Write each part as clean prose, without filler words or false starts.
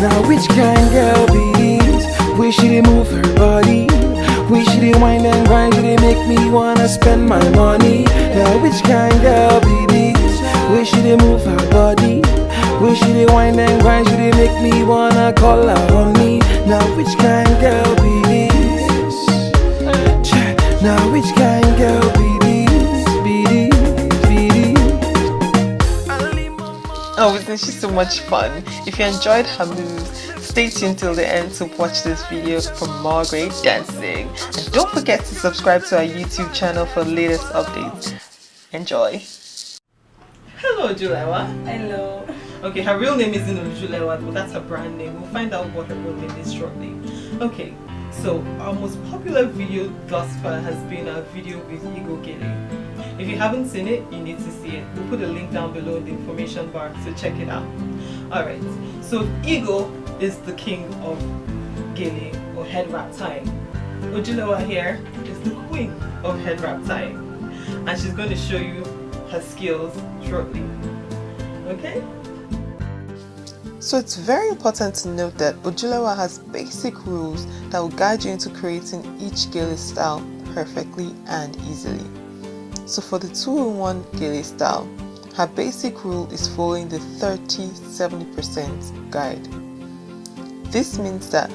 Now which kind girl be this? Where she dey move her body? Where she dey whine and grind? She dey make me wanna spend my money. Now which kind girl be this? Where she dey move her body? Where she dey whine and grind? She dey make me wanna call her honey. Now which kind girl be this? Now which kind girl be this? Oh, isn't she so much fun? If you enjoyed her moves, stay tuned till the end to watch this video for more great dancing. And don't forget to subscribe to our YouTube channel for latest updates. Enjoy. Hello, Ojulewa. Hello. Okay, her real name isn't Ojulewa, but that's her brand name. We'll find out what her real name is shortly. Okay, so our most popular video thus far has been our video with Gele. If you haven't seen it, you need to see it. We'll put a link down below in the information bar, so check it out. Alright, so Eagle is the king of Gele, or head wrap tying. Ojulewa here is the queen of head wrap tying. And she's going to show you her skills shortly. Okay? So it's very important to note that Ojulewa has basic rules that will guide you into creating each Gele style perfectly and easily. So for the 2-in-1 Gele style, her basic rule is following the 30-70% guide. This means that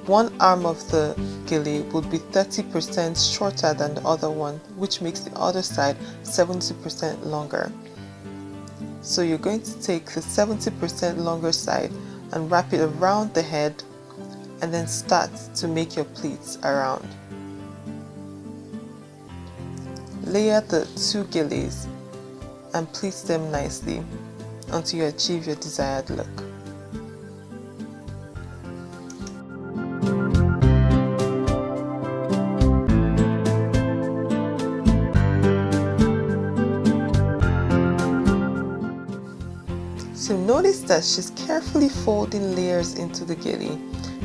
one arm of the Gele would be 30% shorter than the other one, which makes the other side 70% longer. So you're going to take the 70% longer side and wrap it around the head and then start to make your pleats around. Layer the 2 Geles and pleat them nicely until you achieve your desired look. So notice that she's carefully folding layers into the Gele.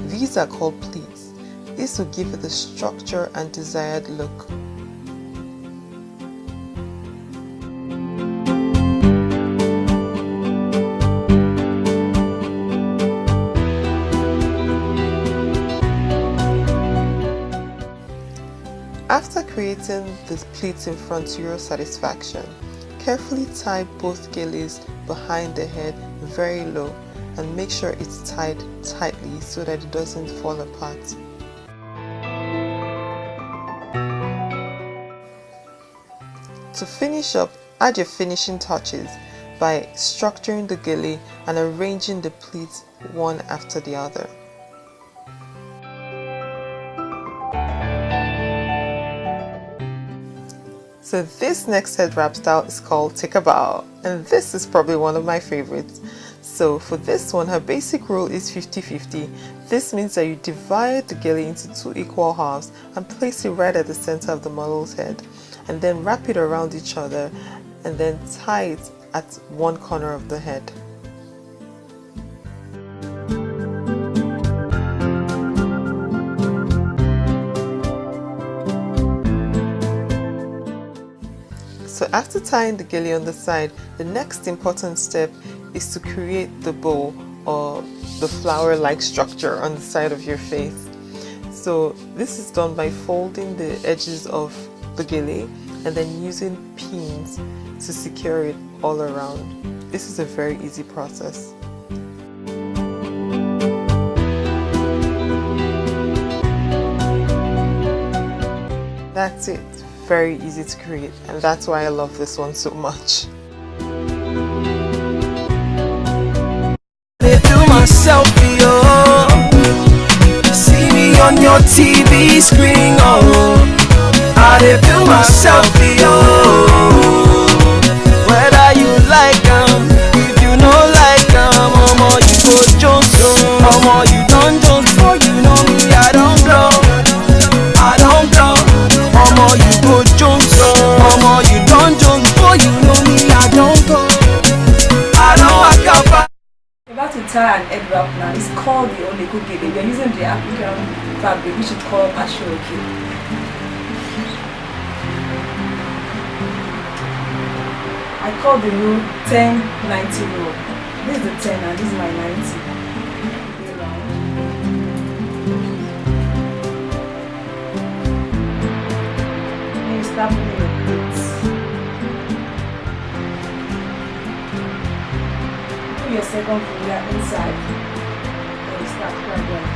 These are called pleats. This will give it the structure and desired look. After creating the pleats in front to your satisfaction, carefully tie both Geles behind the head very low and make sure it's tied tightly so that it doesn't fall apart. To finish up, add your finishing touches by structuring the Gele and arranging the pleats one after the other. So this next head wrap style is called Take a Bow, and this is probably one of my favorites. So for this one, her basic rule is 50-50. This means that you divide the Gele into 2 equal halves and place it right at the center of the model's head, and then wrap it around each other and then tie it at one corner of the head. So after tying the Gele on the side, the next important step is to create the bow or the flower-like structure on the side of your face. So this is done by folding the edges of the Gele and then using pins to secure it all around. This is a very easy process. That's it. Very easy to create, and that's why I love this one so much. They do my selfie, oh. See me on your TV screen, oh. I dey feel my selfie, oh. Whether you like 'em, if you no like 'em, omo you go jones, omo you don't jones, for you know me I don't blow, omo you go jones, omo you don't jones, for you know me I don't go, I don't walk up. About to tie an head wrap now. It's called the Oleko Gele. We are using the African fabric, which is called Ashoke. I call the rule 10-90 rule. This is the 10 and this is my 90. second finger inside. Then you start gradually.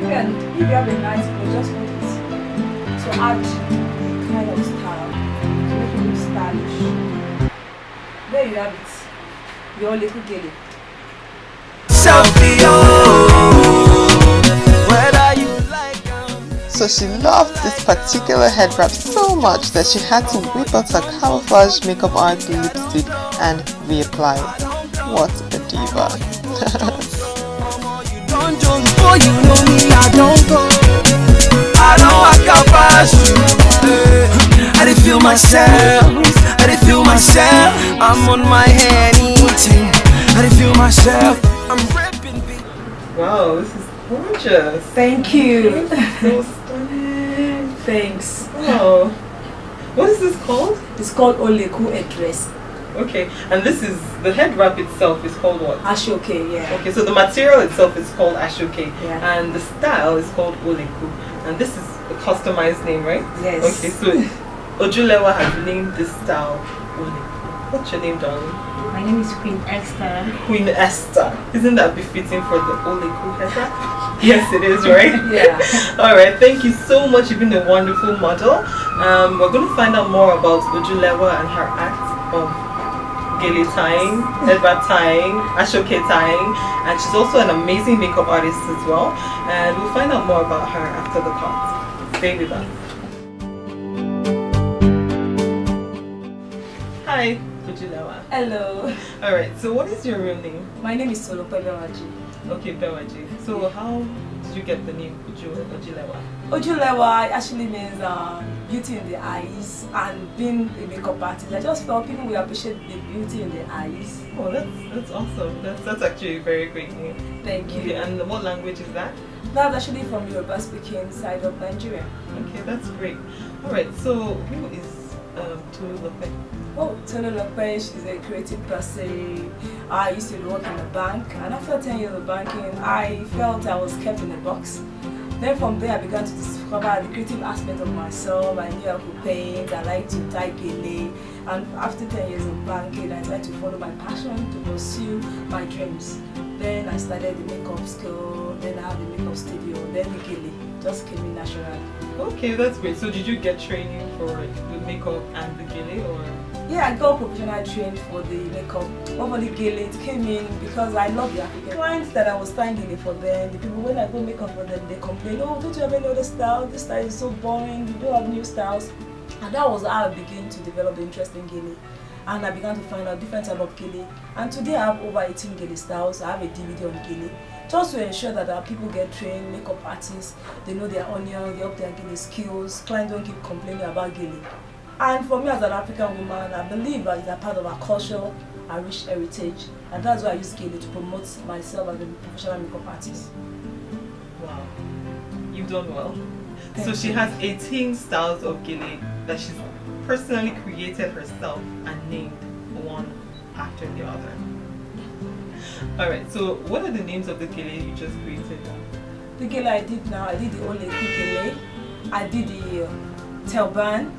And if you have a nice bowl, just put it to add the kind of style to make it look stylish. There you have it, your little gele. So she loved this particular head wrap so much that she had to whip out her camouflage makeup art lipstick and reapply it. What a diva. I didn't feel myself, I'm on my head eating. I didn't feel myself, I'm ripping. Wow, this is gorgeous. Thank you. So stunning. Thanks. Wow. What is this called? It's called Oleku headdress. Okay, and this is the head wrap itself is called what? Ashoke, yeah. Okay, so the material itself is called ashoke, Yeah. and the style is called oleku, and this is a customized name, right? Yes. Okay, so Ojulewa has named this style oleku. What's your name, darling? My name is Queen Esther. Queen Esther. Isn't that befitting for the oleku head wrap? Yes, it is, right? Yeah. All right, thank you so much. You've been a wonderful model. We're going to find out more about Ojulewa and her act of Gele tying, head wrap tying, ashoke tying, and she's also an amazing makeup artist as well. And we'll find out more about her after the cut. Stay with us. Hi, Ojulewa. Hello. All right. So, what is your real name? My name is Solope Bewaji. Okay, Bewaji. So, how did you get the name Ojulewa? Ojulewa actually means beauty in the eyes, and being a makeup artist, I just felt people will appreciate the beauty in the eyes. Oh, that's awesome. That's actually a very great name. Thank you. Okay, and what language is that? That's actually from Yoruba speaking side of Nigeria. Okay, that's great. All right. So, who is Tolulope? Oh, Tolulope, she's a creative person. I used to work in a bank, and after 10 years of banking, I felt I was kept in a box. Then from there, I began to discover the creative aspect of myself. I knew I could paint, I liked to tie gele, and after 10 years of banking, I tried to follow my passion, to pursue my dreams. Then I started the makeup school, then I have the makeup studio, then the gele just came in naturally. Okay, that's great. So did you get training for the makeup and the gele, or? Yeah, I got professional trained for the makeup. Over the gele, it came in because I love the African clients that I was tying gele for them. The people, when I go makeup for them, they complain, oh, don't you have any other style? This style is so boring, you don't have new styles. And that was how I began to develop the interest in gele. And I began to find out different types of gele. And today I have over 18 gele styles. I have a DVD on gele. Just to ensure that our people get trained, makeup artists, they know their onion, they up their gele skills, clients don't keep complaining about gele. And for me as an African woman, I believe that it's a part of our culture, our rich heritage, and that's why I use gele to promote myself as a professional makeup artist. Wow, you've done well. Thank So she you. has 18 styles of gele that she's personally created herself and named one after the other. Alright, so what are the names of the gele you just created? The gele I did now, I did the Oleku gele, I did the Telban,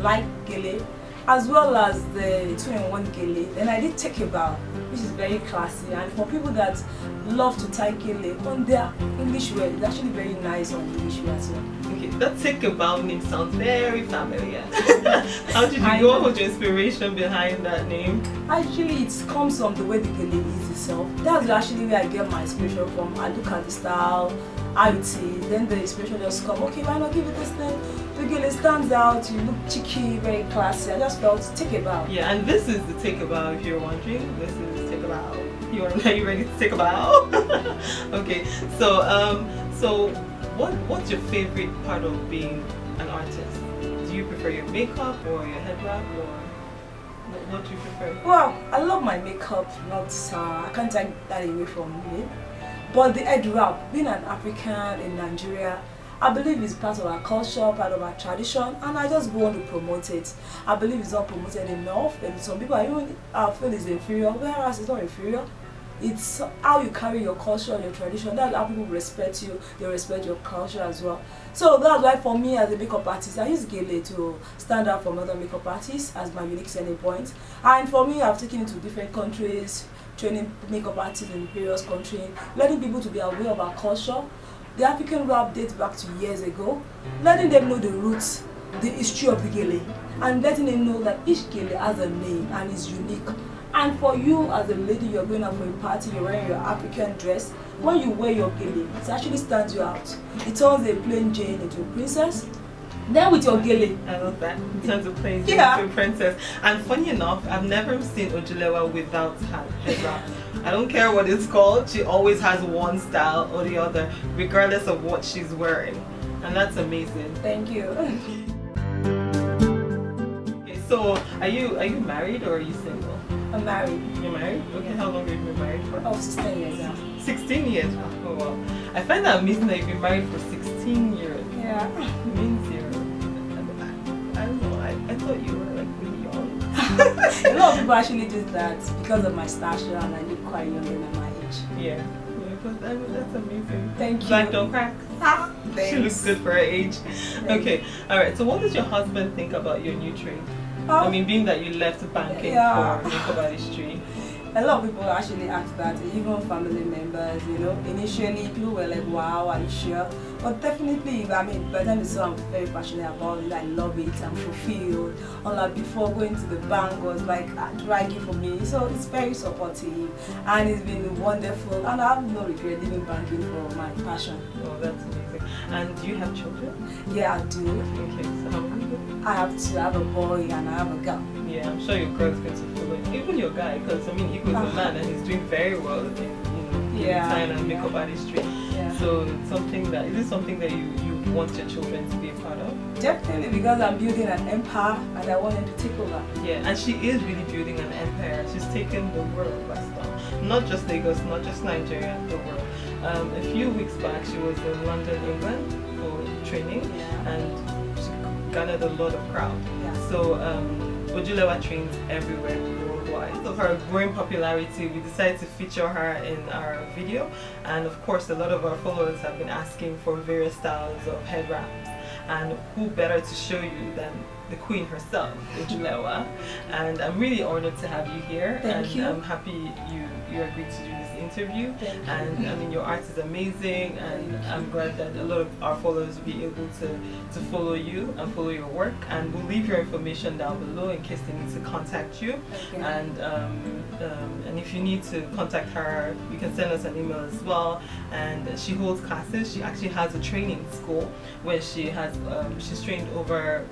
light gele, as well as the 2-in-1 gele. Then I did take a bow, which is very classy, and for people that love to tie gele on their English wear, it's actually very nice on English wear as well. Okay, that take a bow name sounds very familiar. How did you I go? know. What was your inspiration behind that name? Actually, it comes from the way the gele is itself. That's actually where I get my inspiration from. I look at the style, how it is, then the inspiration just come, okay, why not give it this name? The gele stands out, you look cheeky, very classy. I just felt take a bow. Yeah, and this is the take a bow if you're wondering. This is take a bow. Are you ready to take a bow? Okay, so what's your favorite part of being an artist? Do you prefer your makeup or your head wrap or? What do you prefer? Well, I love my makeup, not I can't take that away from me. But the head wrap, being an African in Nigeria, I believe it's part of our culture, part of our tradition, and I just want to promote it. I believe it's not promoted enough, and some people even feel it's inferior, whereas it's not inferior. It's how you carry your culture and your tradition. That's how people respect you. They respect your culture as well. So that's why for me as a makeup artist, I use Gele to stand out from other makeup artists as my unique selling point. And for me, I've taken it to different countries, training makeup artists in various countries, letting people to be aware of our culture. The African rap dates back to years ago, letting them know the roots, the history of the Gele, and letting them know that each Gele has a name and is unique. And for you as a lady, you're going out for a party, you're wearing your African dress, when you wear your Gele, it actually stands you out. It turns a plain Jane into a princess. Then with your Gele. I love that. It turns a plain Jane into a princess. And funny enough, I've never seen Ojulewa without her head wrap. I don't care what it's called, she always has one style or the other, regardless of what she's wearing. And that's amazing. Thank you. Okay, so are you married or are you single? I'm married. You're married? Okay, how long have you been married for? Oh, 16 years now. 16 years? Oh wow. I find that amazing that you've been married for 16 years. Yeah. It means you're, I don't know, I thought you were like really young. A lot of people actually do that because of my stature and I look quite young than my age. Yeah, but that's amazing. Thank you. Black don't crack. Thanks. She looks good for her age. Okay, alright, so what does your husband think about your new trade? I mean, being that you left banking for makeup artistry. A lot of people actually ask that, even family members, you know. Initially, people were like, wow, are you sure? But definitely, I mean, by the time it's so, I'm very passionate about it. I love it, I'm fulfilled. Unlike before, going to the bank was like dragging for me. So it's very supportive and it's been wonderful. And I have no regret leaving banking for my passion. Oh, that's amazing. And do you have children? Yeah, I do. Okay, so how many? I have two. I have a boy and I have a girl. Yeah, I'm sure your girl's going to follow you. Even your guy, because I mean, he was a man and he's doing very well in, design and makeup artistry. Yeah. So it's something that, is it something that you want your children to be a part of? Definitely, because I'm building an empire and I want them to take over. Yeah, and she is really building an empire. She's taken the world by storm. Not just Lagos, not just Nigeria, the world. A few weeks back, she was in London, England for training, and she garnered a lot of crowd. Yeah. So Ojulewa trains everywhere worldwide. Of her growing popularity, we decided to feature her in our video, and of course a lot of our followers have been asking for various styles of head wraps, and who better to show you than the queen herself, Ojulewa. And I'm really honored to have you here. Thank you. I'm happy you agreed to do this interview. Thank you. And I mean, your art is amazing, and I'm glad that a lot of our followers will be able to follow you and follow your work. And we'll leave your information down below in case they need to contact you. Okay. And if you need to contact her, you can send us an email as well. And she holds classes. She actually has a training school where she has she's trained over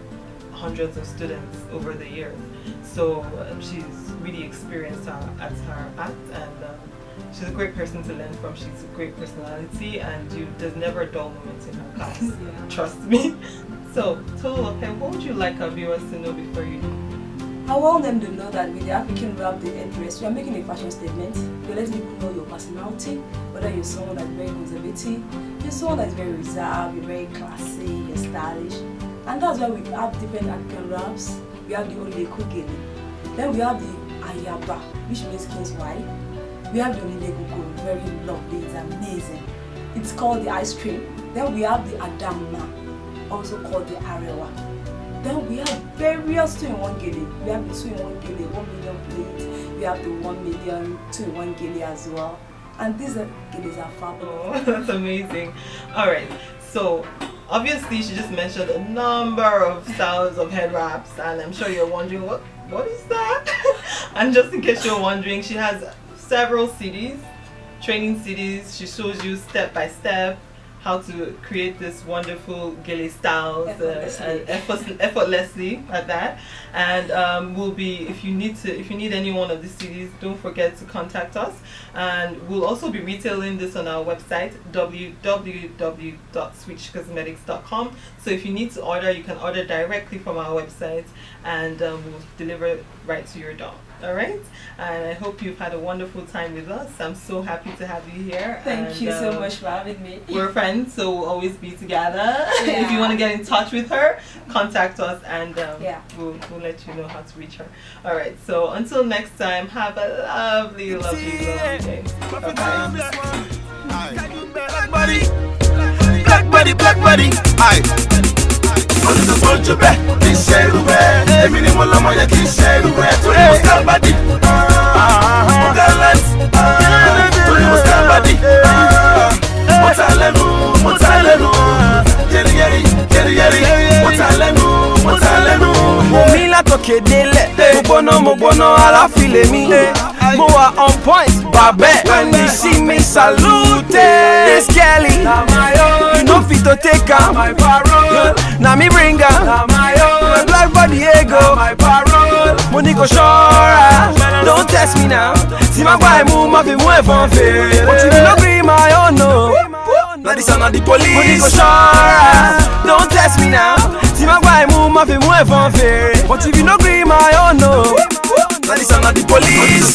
hundreds of students over the years. So she's really experienced at her art, and she's a great person to learn from. She's a great personality, and there's never a dull moment in her class. Yeah. Trust me. So, okay, what would you like our viewers to know before you leave? I want them to know that with the African rap, the headdress, we are making a fashion statement. You're letting people know your personality, whether you're someone that's very conservative, you're someone that's very reserved, you're very classy, you're stylish. And that's why we have different African raps. We have the Oleku Gele. Then we have the Ayaba, which means king's wife. We have the Onilekuko, very lovely, it's amazing. It's called the ice cream. Then we have the Adamma, also called the Arewa. Then we have various 2-in-1 Gele. We have the 2-in-1 Gele, 1 million plate. We have the 1 million 2-in-1 Gele as well. And these Geles are fabulous. Oh, that's amazing. Alright, so obviously she just mentioned a number of styles of head wraps, and I'm sure you're wondering what is that? And just in case you're wondering, she has several CDs, training CDs. She shows you step by step how to create this wonderful Gele styles effortlessly at that. And we'll be, if you need any one of these CDs, don't forget to contact us. And we'll also be retailing this on our website, www.switchcosmetics.com. So if you need to order, you can order directly from our website, and we'll deliver it right to your door. Alright, and I hope you've had a wonderful time with us. I'm so happy to have you here. Thank you so much for having me. We're friends, so we'll always be together. If you want to get in touch with her, contact us, and we'll let you know how to reach her. Alright, so until next time, have a lovely, lovely, lovely day. Bye-bye. Black body, aye. On the phone to bed, this shade away. The minimum of my kiss shade away. To the Muslim body, Gallant, to the Muslim body. Motalenu, Motalenu. Momila toke dele, Mobono, ala file mi. Moa on point, babe. When you see me salute, this Gele. You know fit to take her, my parole. Now me bring her, my black body ego, my parole. Monico Shora, don't test me now. See my boy move, my be move on fair. But you don't be my own, no. Now this is not the police. Monico Shora, don't test me now. See my boy move, my be move on fair. But if you don't be my own, no. Now this is not the police.